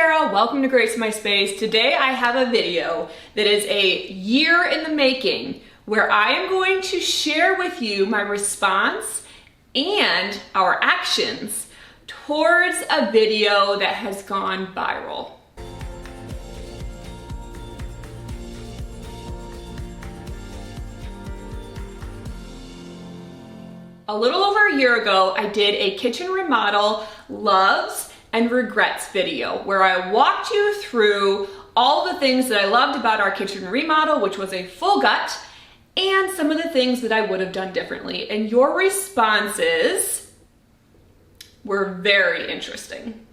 Sarah, welcome to Grace My Space. Today I have a video that is a year in the making where I am going to share with you my response and our actions towards a video that has gone viral. A little over a year ago, I did a kitchen remodel loves and regrets video where I walked you through all the things that I loved about our kitchen remodel, which was a full gut, and some of the things that I would have done differently. And your responses were very interesting.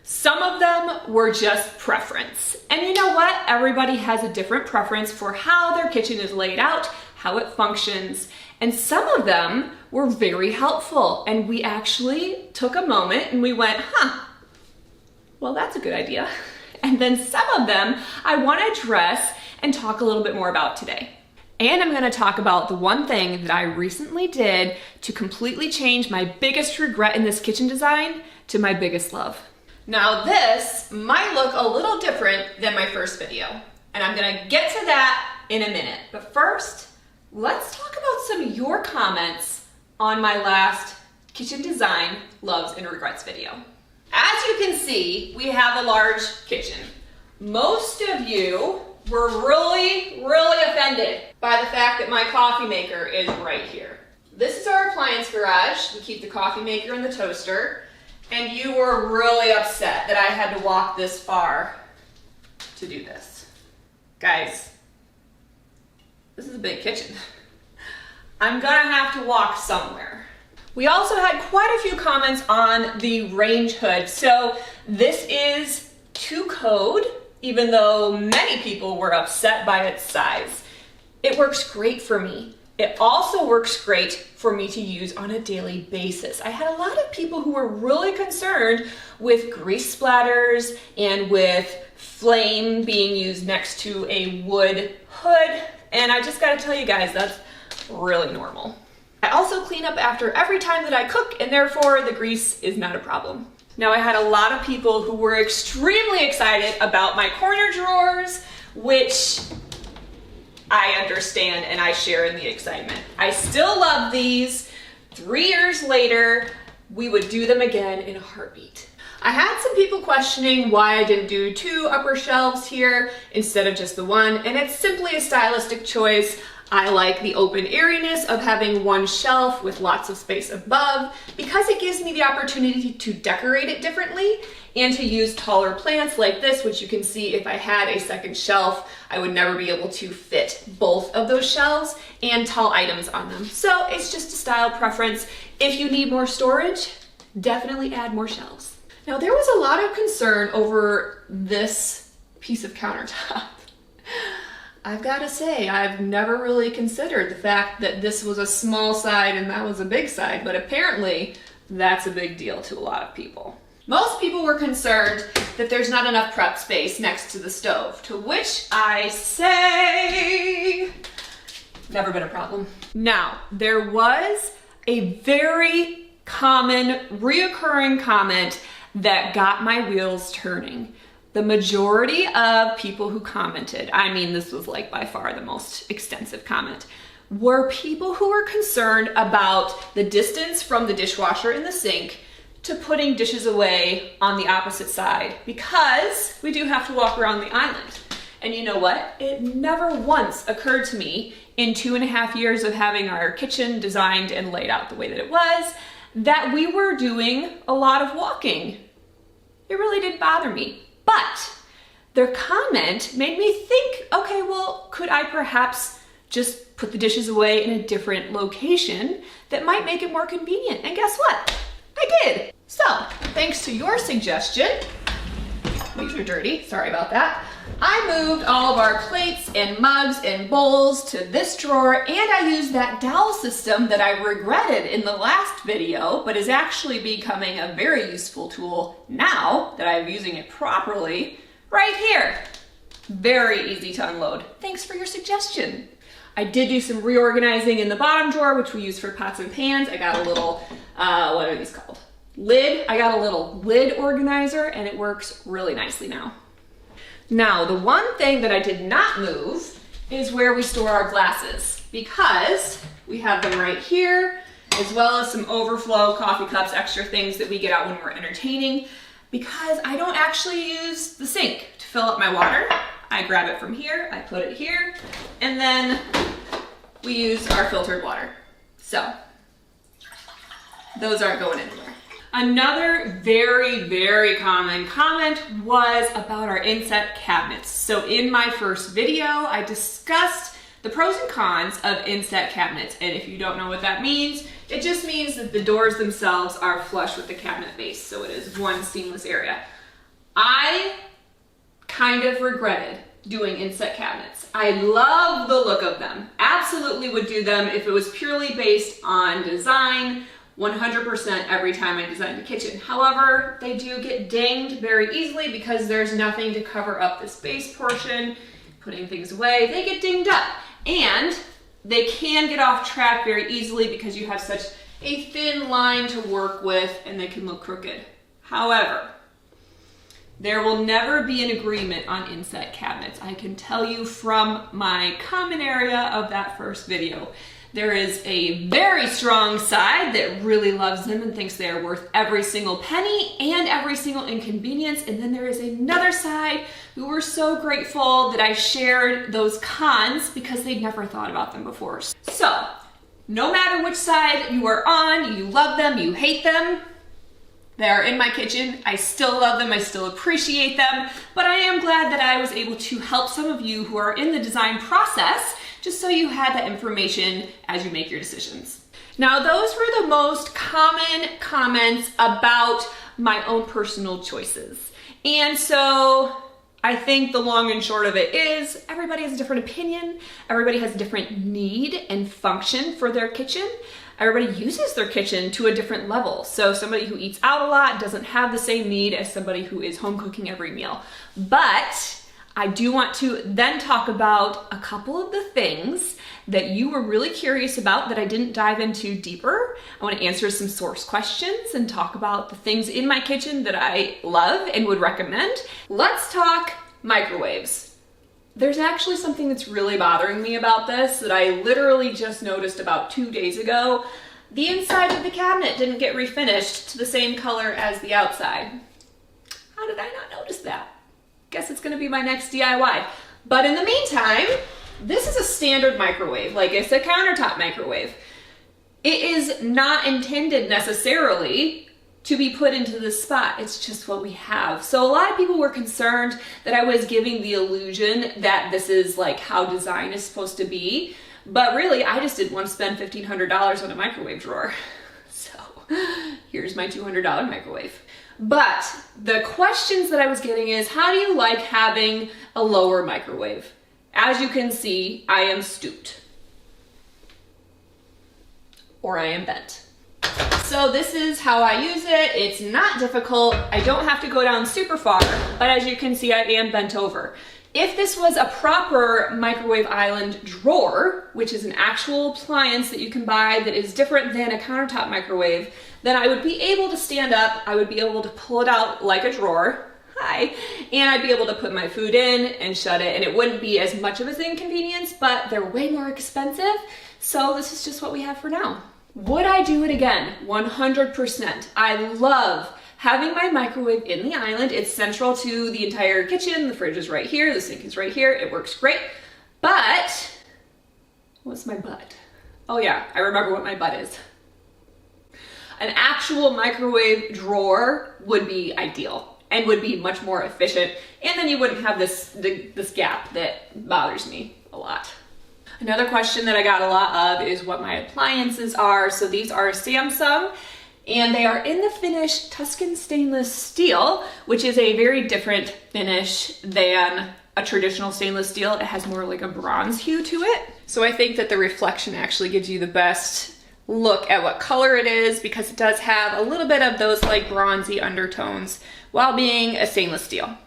Some of them were just preference. And you know what? Everybody has a different preference for how their kitchen is laid out, how it functions. And some of them were very helpful. And we actually took a moment and we went, well, that's a good idea. And then some of them I want to address and talk a little bit more about today. And I'm going to talk about the one thing that I recently did to completely change my biggest regret in this kitchen design to my biggest love. Now this might look a little different than my first video, and I'm going to get to that in a minute. But first, let's talk about some of your comments on my last kitchen design loves and regrets video. As you can see, we have a large kitchen. Most of you were really offended by the fact that my coffee maker is right here. This is our appliance garage. We keep the coffee maker and the toaster. And you were really upset that I had to walk this far to do this. Guys, this is a big kitchen. I'm gonna have to walk somewhere. We also had quite a few comments on the range hood. So this is to code, even though many people were upset by its size. It works great for me. It also works great for me to use on a daily basis. I had a lot of people who were really concerned with grease splatters and with flame being used next to a wood hood. And I just gotta tell you guys, that's really normal. I also clean up after every time that I cook, and therefore the grease is not a problem. Now, I had a lot of people who were extremely excited about my corner drawers, which I understand and I share in the excitement. I still love these. 3 years later, we would do them again in a heartbeat. I had some people questioning why I didn't do 2 upper shelves here instead of just the one, and it's simply a stylistic choice. I like the open airiness of having one shelf with lots of space above because it gives me the opportunity to decorate it differently and to use taller plants like this, which you can see if I had a second shelf, I would never be able to fit both of those shelves and tall items on them. So it's just a style preference. If you need more storage, definitely add more shelves. Now there was a lot of concern over this piece of countertop. I've got to say, I've never really considered the fact that this was a small side and that was a big side, but apparently that's a big deal to a lot of people. Most people were concerned that there's not enough prep space next to the stove, to which I say, never been a problem. Now, there was a very common, reoccurring comment that got my wheels turning. The majority of people who commented, I mean, this was like by far the most extensive comment, were people who were concerned about the distance from the dishwasher in the sink to putting dishes away on the opposite side, because we do have to walk around the island. And you know what? It never once occurred to me in 2.5 years of having our kitchen designed and laid out the way that it was, that we were doing a lot of walking. It really didn't bother me. But their comment made me think, okay, well, could I perhaps just put the dishes away in a different location that might make it more convenient? And guess what? I did. So, thanks to your suggestion, these are dirty, sorry about that, I moved all of our plates and mugs and bowls to this drawer, and I used that dowel system that I regretted in the last video, but is actually becoming a very useful tool now that I'm using it properly, right here. Very easy to unload. Thanks for your suggestion. I did do some reorganizing in the bottom drawer, which we use for pots and pans. I got a little, what are these called? lid. I got a little lid organizer and it works really nicely now. Now, the one thing that I did not move is where we store our glasses, because we have them right here, as well as some overflow coffee cups, extra things that we get out when we're entertaining, because I don't actually use the sink to fill up my water. I grab it from here, I put it here, and then we use our filtered water. So those aren't going anywhere. Another very, very common comment was about our inset cabinets. So in my first video, I discussed the pros and cons of inset cabinets. And if you don't know what that means, it just means that the doors themselves are flush with the cabinet base. So it is one seamless area. I kind of regretted doing inset cabinets. I love the look of them. Absolutely would do them if it was purely based on design, 100% every time I designed a kitchen. However, they do get dinged very easily because there's nothing to cover up this base portion, putting things away. They get dinged up, and they can get off track very easily because you have such a thin line to work with and they can look crooked. However, there will never be an agreement on inset cabinets. I can tell you from my common area of that first video. There is a very strong side that really loves them and thinks they are worth every single penny and every single inconvenience. And then there is another side who were so grateful that I shared those cons because they'd never thought about them before. So no matter which side you are on, you love them, you hate them, they are in my kitchen. I still love them, I still appreciate them, but I am glad that I was able to help some of you who are in the design process, just so you had that information as you make your decisions. Now, those were the most common comments about my own personal choices. And so I think the long and short of it is everybody has a different opinion. Everybody has a different need and function for their kitchen. Everybody uses their kitchen to a different level. So somebody who eats out a lot doesn't have the same need as somebody who is home cooking every meal. But I do want to then talk about a couple of the things that you were really curious about that I didn't dive into deeper. I want to answer some source questions and talk about the things in my kitchen that I love and would recommend. Let's talk microwaves. There's actually something that's really bothering me about this that I literally just noticed about 2 days ago. The inside of the cabinet didn't get refinished to the same color as the outside. How did I not notice that? Guess it's gonna be my next DIY. But in the meantime, this is a standard microwave, like it's a countertop microwave. It is not intended necessarily to be put into this spot. It's just what we have. So a lot of people were concerned that I was giving the illusion that this is like how design is supposed to be. But really, I just didn't want to spend $1,500 on a microwave drawer. So here's my $200 microwave. But the questions that I was getting is, how do you like having a lower microwave? As you can see, I am stooped. Or I am bent. So this is how I use it. It's not difficult. I don't have to go down super far, but as you can see, I am bent over. If this was a proper microwave island drawer, which is an actual appliance that you can buy that is different than a countertop microwave, then I would be able to stand up, I would be able to pull it out like a drawer, and I'd be able to put my food in and shut it, and it wouldn't be as much of an inconvenience, but they're way more expensive, so this is just what we have for now. Would I do it again? 100%. I love having my microwave in the island. It's central to the entire kitchen. The fridge is right here, the sink is right here. It works great, but what's my butt? Oh yeah, I remember what my butt is. An actual microwave drawer would be ideal and would be much more efficient, and then you wouldn't have this gap that bothers me a lot. Another question that I got a lot of is what my appliances are. So these are Samsung, and they are in the finish Tuscan stainless steel, which is a very different finish than a traditional stainless steel. It has more like a bronze hue to it. So I think that the reflection actually gives you the best look at what color it is, because it does have a little bit of those like bronzy undertones while being a stainless steel.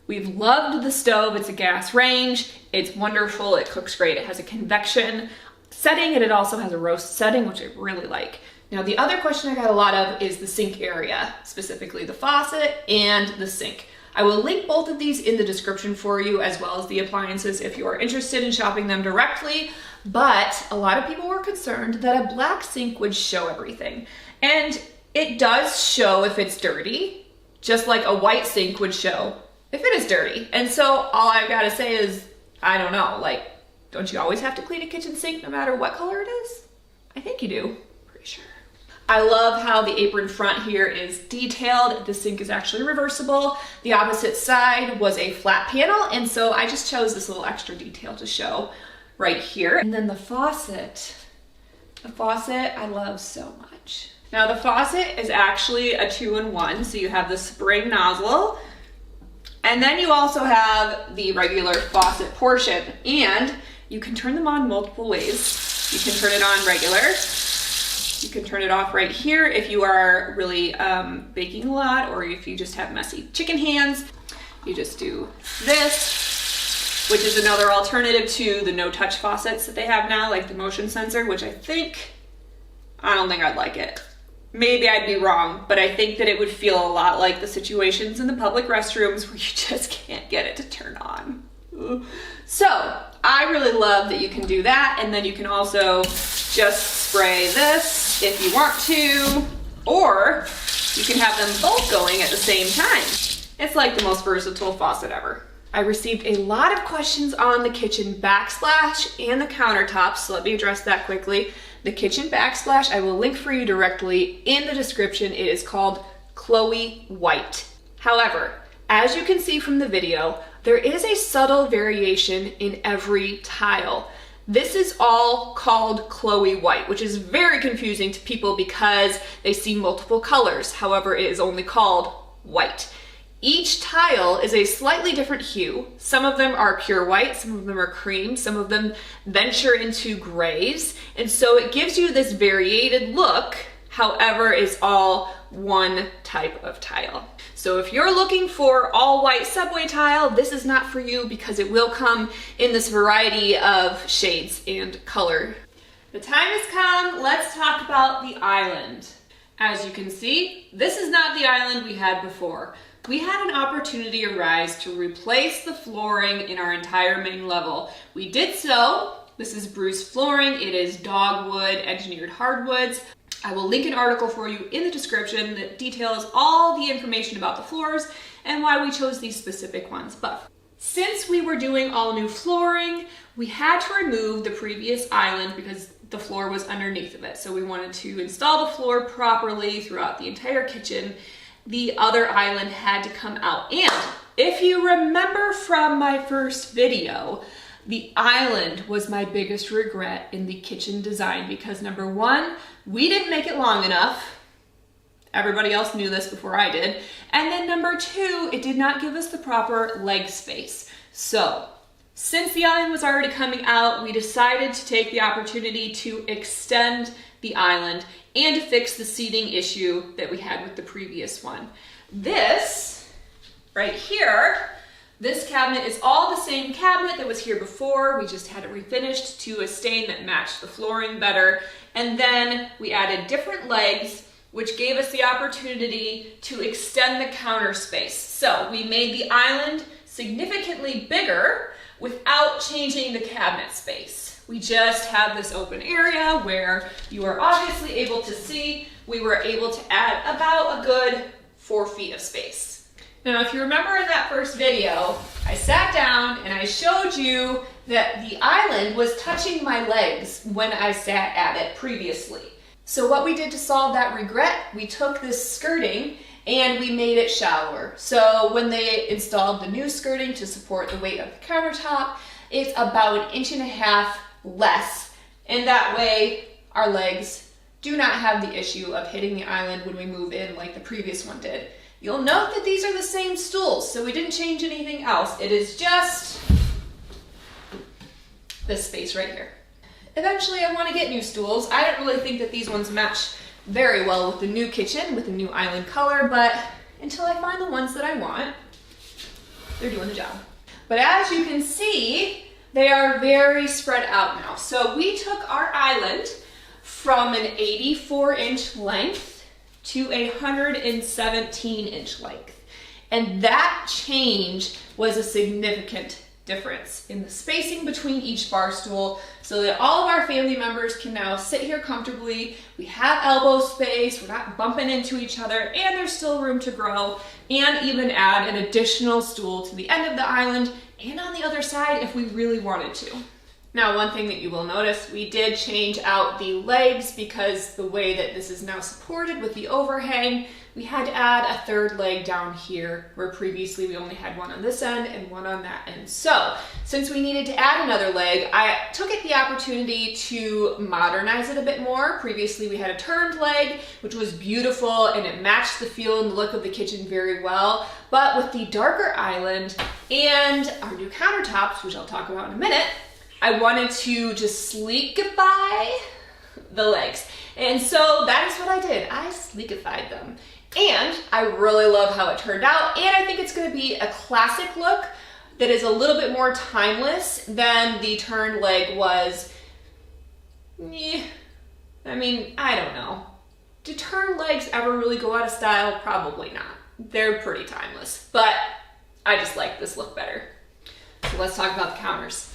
We've loved the stove. It's a gas range. It's wonderful. It cooks great. It has a convection setting, and it also has a roast setting, which I really like. Now, the other question I got a lot of is the sink area, specifically the faucet and the sink. I will link both of these in the description for you, as well as the appliances if you are interested in shopping them directly. But a lot of people were concerned that a black sink would show everything. And it does show if it's dirty, just like a white sink would show if it is dirty. And so all I've got to say is, I don't know, like, don't you always have to clean a kitchen sink no matter what color it is? I think you do, pretty sure. I love how the apron front here is detailed. The sink is actually reversible. The opposite side was a flat panel, and so I just chose this little extra detail to show right here. And then the faucet I love so much. Now the faucet is actually a 2-in-1, so you have the spring nozzle, and then you also have the regular faucet portion, and you can turn them on multiple ways. You can turn it on regular. You can turn it off right here if you are really baking a lot, or if you just have messy chicken hands. You just do this, which is another alternative to the no-touch faucets that they have now, like the motion sensor, which I don't think I'd like it. Maybe I'd be wrong, but I think that it would feel a lot like the situations in the public restrooms where you just can't get it to turn on. So I really love that you can do that, and then you can also just spray this if you want to, or you can have them both going at the same time. It's like the most versatile faucet ever. I received a lot of questions on the kitchen backsplash and the countertops, so let me address that quickly. The kitchen backsplash, I will link for you directly in the description. It is called Chloe White. However, as you can see from the video, there is a subtle variation in every tile. This is all called Chloe White, which is very confusing to people because they see multiple colors. However, it is only called white. Each tile is a slightly different hue. Some of them are pure white, some of them are cream, some of them venture into grays. And so it gives you this variated look. However, it's all one type of tile. So if you're looking for all white subway tile, this is not for you because it will come in this variety of shades and color. The time has come, let's talk about the island. As you can see, this is not the island we had before. We had an opportunity arise to replace the flooring in our entire main level. We did so. This is Bruce flooring. It is dogwood, engineered hardwoods. I will link an article for you in the description that details all the information about the floors and why we chose these specific ones. But since we were doing all new flooring, we had to remove the previous island because the floor was underneath of it. So we wanted to install the floor properly throughout the entire kitchen. The other island had to come out. And if you remember from my first video, the island was my biggest regret in the kitchen design because number one, we didn't make it long enough. Everybody else knew this before I did. And then number two, it did not give us the proper leg space. So since the island was already coming out, we decided to take the opportunity to extend the island and to fix the seating issue that we had with the previous one. This right here, this cabinet is all the same cabinet that was here before. We just had it refinished to a stain that matched the flooring better. And then we added different legs, which gave us the opportunity to extend the counter space. So we made the island significantly bigger without changing the cabinet space. We just have this open area where you are obviously able to see. We were able to add about a good 4 feet of space. Now, if you remember in that first video, I sat down and I showed you that the island was touching my legs when I sat at it previously. So what we did to solve that regret, we took this skirting and we made it shallower. So when they installed the new skirting to support the weight of the countertop, it's about 1.5 inches less. And that way our legs do not have the issue of hitting the island when we move in like the previous one did. You'll note that these are the same stools, so we didn't change anything else. It is just this space right here. Eventually I want to get new stools. I don't really think that these ones match very well with the new kitchen, with the new island color, but until I find the ones that I want, they're doing the job. But as you can see, they are very spread out now. So we took our island from an 84-inch length to a 117-inch length. And that change was a significant difference in the spacing between each bar stool so that all of our family members can now sit here comfortably. We have elbow space, we're not bumping into each other, and there's still room to grow, and even add an additional stool to the end of the island and on the other side if we really wanted to. Now, one thing that you will notice, we did change out the legs because the way that this is now supported with the overhang, we had to add a third leg down here where previously we only had one on this end and one on that end. So since we needed to add another leg, I took it the opportunity to modernize it a bit more. Previously we had a turned leg, which was beautiful and it matched the feel and the look of the kitchen very well. But with the darker island and our new countertops, which I'll talk about in a minute, I wanted to just sleekify the legs. And so that is what I did. I sleekified them. And I really love how it turned out. And I think it's gonna be a classic look that is a little bit more timeless than the turned leg was. I mean, I don't know. Do turned legs ever really go out of style? Probably not. They're pretty timeless, but I just like this look better. So let's talk about the counters.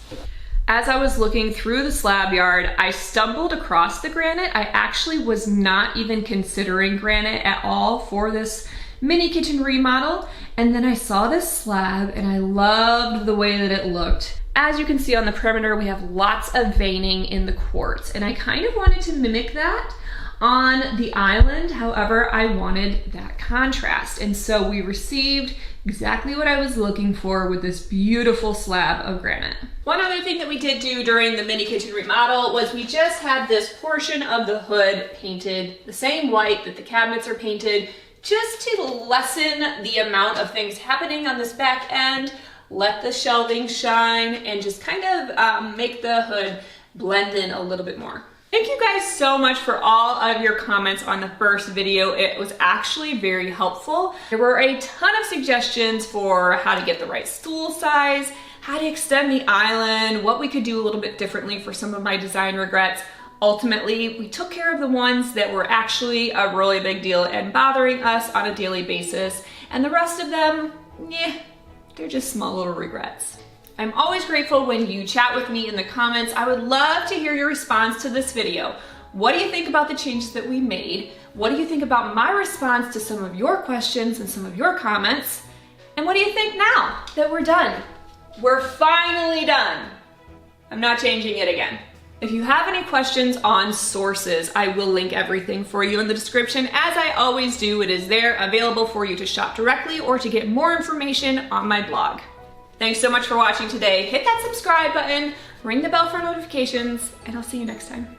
As I was looking through the slab yard, I stumbled across the granite. I actually was not even considering granite at all for this mini kitchen remodel. And then I saw this slab and I loved the way that it looked. As you can see on the perimeter, we have lots of veining in the quartz. And I kind of wanted to mimic that on the island. However, I wanted that contrast. And so we received exactly what I was looking for with this beautiful slab of granite. One other thing that we did do during the mini kitchen remodel was we just had this portion of the hood painted the same white that the cabinets are painted, just to lessen the amount of things happening on this back end, let the shelving shine, and just kind of make the hood blend in a little bit more. Thank you guys so much for all of your comments on the first video. It was actually very helpful. There were a ton of suggestions for how to get the right stool size, how to extend the island, what we could do a little bit differently for some of my design regrets. Ultimately, we took care of the ones that were actually a really big deal and bothering us on a daily basis. And the rest of them, they're just small little regrets. I'm always grateful when you chat with me in the comments. I would love to hear your response to this video. What do you think about the changes that we made? What do you think about my response to some of your questions and some of your comments? And what do you think now that we're done? We're finally done. I'm not changing it again. If you have any questions on sources, I will link everything for you in the description. As I always do, it is there available for you to shop directly or to get more information on my blog. Thanks so much for watching today. Hit that subscribe button, ring the bell for notifications, and I'll see you next time.